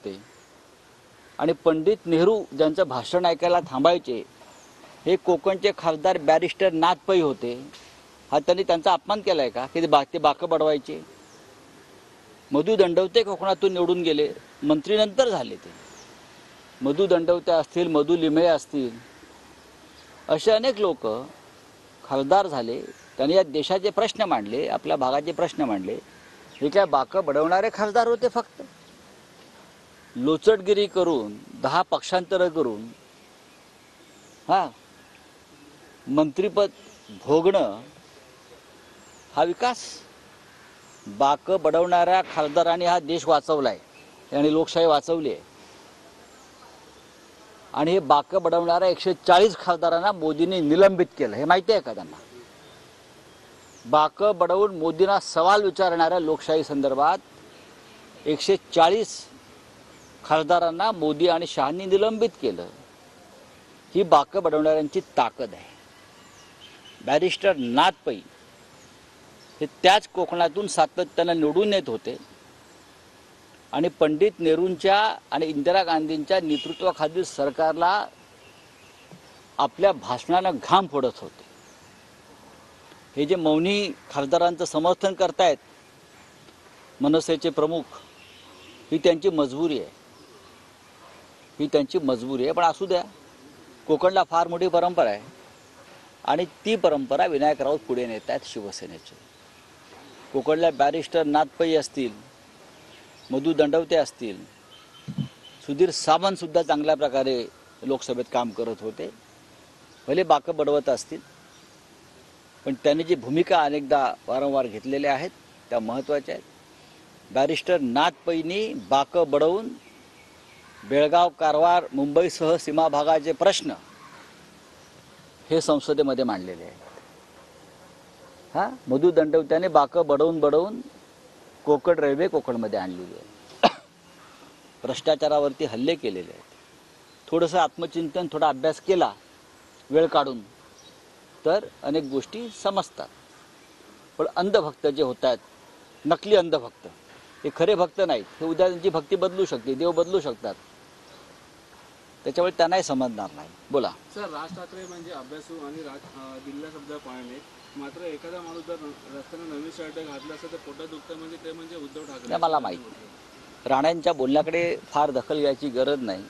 होते आणि पंडित नेहरू ज्यांचं भाषण ऐकायला थांबायचे हे कोकणचे खासदार बॅरिस्टर नाथ पै होते। हा त्यांनी त्यांचा अपमान केलाय का की ते बाकं बडवायचे? मधु दंडवते कोकणातून निवडून गेले, मंत्री नंतर झाले ते। मधु दंडवते असतील, मधु लिमये असतील, असे अनेक लोक खासदार झाले। त्यांनी या देशाचे प्रश्न मांडले, आपल्या भागाचे प्रश्न मांडले। हे काय बाकं बडवणारे खासदार होते? फक्त लोचटगिरी करून 10 पक्षांतर करून मंत्रिपद भोगणं हा विकास? बाकं बडवणाऱ्या खासदारांनी हा देश वाचवलाय आणि लोकशाही वाचवली आहे। आणि हे बाकं बडवणाऱ्या 140 खासदारांना मोदींनी निलंबित केलं, हे माहिती आहे का त्यांना? बाकं बडवून मोदींना सवाल विचारणाऱ्या लोकशाही संदर्भात 140 खासदारांना मोदी आणि शहांनी निलंबित केलं। ही बाकं बडवणाऱ्यांची ताकद आहे। बॅरिस्टर नाथ पै हे त्याच कोकणातून सातत्यानं निवडून येत होते आणि पंडित नेहरूंच्या आणि इंदिरा गांधींच्या नेतृत्वाखालील सरकारला आपल्या भाषणानं घाम फोडत होते। हे जे मौनी खासदारांचं समर्थन करतायत मनसेचे प्रमुख, ही त्यांची मजबुरी आहे, ही त्यांची मजबुरी आहे। पण असू द्या, कोकणला फार मोठी परंपरा आहे आणि ती परंपरा विनायक राऊत पुढे नेत आहेत शिवसेनेचे। कोकणला बॅरिस्टर नाथ पै असतील, मधु दंडवते असतील, सुधीर सावंतसुद्धा चांगल्या प्रकारे लोकसभेत काम करत होते। भले बाकं बडवत असतील, पण त्यांनी जी भूमिका अनेकदा वारंवार घेतलेल्या आहेत त्या महत्त्वाच्या आहेत। बॅरिस्टर नाथ पैंनी बाकं बडवून बेळगाव, कारवार, मुंबईसह सीमा भागाचे प्रश्न हे संसदेमध्ये मांडलेले आहेत। मधु दंडवत्याने बाकं बडवून कोकण रेल्वे कोकणमध्ये आणलेली आहे। भ्रष्टाचारावरती हल्ले केलेले आहेत। थोडंसं आत्मचिंतन, थोडा अभ्यास केला वेळ काढून तर अनेक गोष्टी समजतात। पण अंधभक्त जे होत आहेत, नकली अंधभक्त, हे खरे भक्त नाहीत। हे उद्या त्यांची भक्ती बदलू शकते, देव बदलू शकतात, त्याच्यामुळे त्यांनाही समजणार नाही। बोला सर, राज ठाकरे म्हणजे अभ्यासू आणि दिल्ल्या शब्द पाळणे, मात्र एखादा माणूस जर रस्त्याने नवीन शर्ट घातला असेल तर पोटात दुखतं, म्हणजे ते म्हणजे उद्धव ठाकरे। मला माहिती, राणेंच्या बोलण्याकडे फार दखल घ्यायची गरज नाही।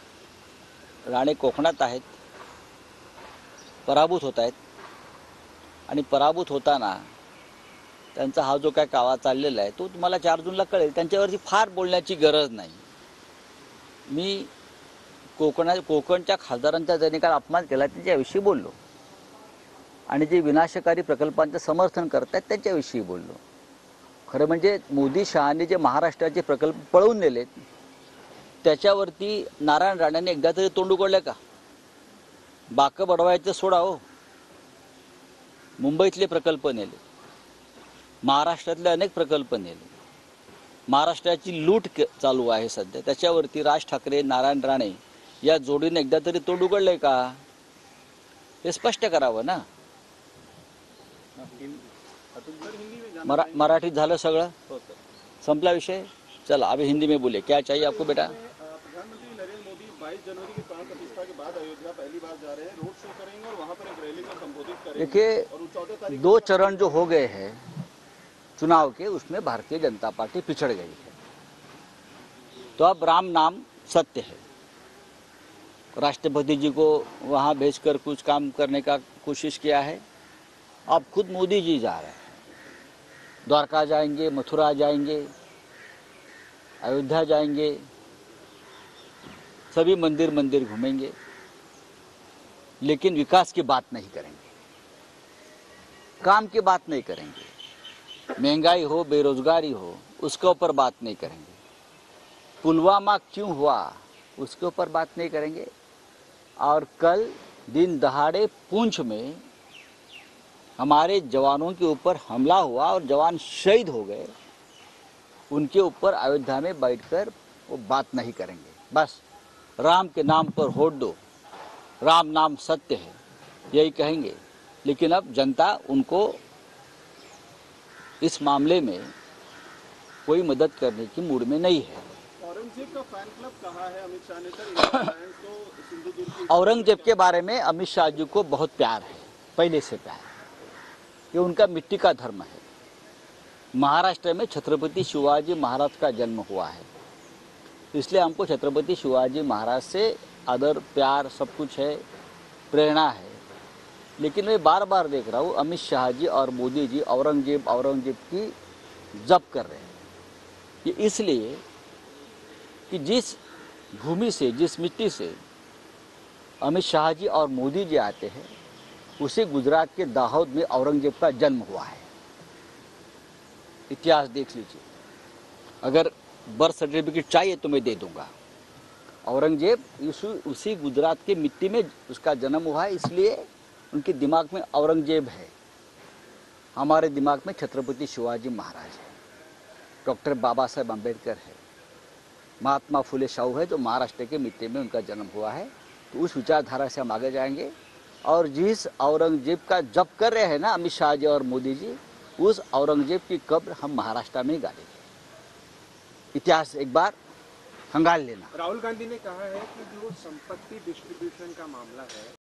राणे कोकणात आहेत, पराभूत होत आहेत आणि पराभूत होताना त्यांचा हा जो काय कावा चाललेला आहे तो तुम्हाला 4 जूनला कळेल। त्यांच्यावरती फार बोलण्याची गरज नाही। मी कोकणच्या खासदारांचा ज्यांनी काल अपमान केला त्याच्याविषयी बोललो आणि जे विनाशकारी प्रकल्पांचं समर्थन करतात त्याच्याविषयी बोललो। खरं म्हणजे मोदी शहांनी जे महाराष्ट्राचे प्रकल्प पळवून नेलेत त्याच्यावरती नारायण राणेंनी एकदा तरी तोंड उघडलं का? बाकं बडवायचं सोडा हो, मुंबईतले प्रकल्प नेले, महाराष्ट्रातले अनेक प्रकल्प नेले, महाराष्ट्राची लूट चालू आहे सध्या, त्याच्यावरती राज ठाकरे, नारायण राणे या जोडीने एकदा तरी तोंड उघडलंय का? हे स्पष्ट करावं ना। मराठीत झालं सगळं, संपला विषय। चला अभी हिंदी में बोले, क्या चाहिए आपको बेटा? प्रधानमंत्री नरेंद्र मोदी 22 जनवरी की प्राण प्रतिष्ठा के बाद अयोध्या पहली बार जा रहे हैं, रोड शो करेंगे और वहां पर एक रैली को संबोधित करेंगे। देखिए, 2 चरण जो हो गए हैं चुनाव के, उसमें भारतीय जनता पार्टी पिछड़ गई है। तो अब राम नाम सत्य है। राष्ट्रपति जी को वहाँ भेजकर कुछ काम करने का कोशिश किया है। अब खुद मोदी जी जा रहे हैं, द्वारका जाएंगे, मथुरा जाएंगे, अयोध्या जाएंगे, सभी मंदिर घूमेंगे, लेकिन विकास की बात नहीं करेंगे, काम की बात नहीं करेंगे। महंगाई हो, बेरोजगारी हो, उसके ऊपर बात नहीं करेंगे। पुलवामा क्यों हुआ उसके ऊपर बात नहीं करेंगे। और कल दिन दहाड़े पुंछ में हमारे जवानों के ऊपर हमला हुआ और जवान शहीद हो गए, उनके ऊपर अयोध्या में बैठकर वो बात नहीं करेंगे। बस राम के नाम पर वोट दो, राम नाम सत्य है, यही कहेंगे। लेकिन अब जनता उनको इस मामले में कोई मदद करने की मूड में नहीं है। औरंगजेब का फैन क्लब कहा है अमित शाह ने सर, इनका फैन तो सिंधुदुर्ग की औरंगजेब के बारे में अमित शाह जी को बहुत प्यार है, पहले से प्यार है। ये उनका मिट्टी का धर्म है। महाराष्ट्र में छत्रपति शिवाजी महाराज का जन्म हुआ है, इसलिए हमको छत्रपति शिवाजी महाराज से आदर प्यार सब कुछ है, प्रेरणा है। लेकिन मैं बार बार देख रहा हूँ अमित शाह जी और मोदी जी औरंगजेब की जप कर रहे हैं। ये इसलिए कि जिस भूमि से, जिस मिट्टी से अमित शाह जी और मोदी जी आते हैं, उसी गुजरात के दाहोद में औरंगजेब का जन्म हुआ है। इतिहास देख लीजिए, अगर बर्थ सर्टिफिकेट चाहिए तो मैं दे दूंगा। औरंगजेब उसी गुजरात की मिट्टी में उसका जन्म हुआ है, इसलिए उनके दिमाग में औरंगजेब है। हमारे दिमाग में छत्रपति शिवाजी महाराज है, डॉक्टर बाबा साहेब अम्बेडकर है, महात्मा फुले शाहू है, जो महाराष्ट्र के मिट्टी में उनका जन्म हुआ है। तो उस विचारधारा से हम आगे जाएंगे और जिस औरंगजेब का जप कर रहे हैं ना अमित शाह जी और मोदी जी, उस औरंगजेब की कब्र हम महाराष्ट्र में ही गाड़ेंगे। इतिहास एक बार खंगाल लेना। राहुल गांधी ने कहा है कि जो संपत्ति डिस्ट्रीब्यूशन का मामला है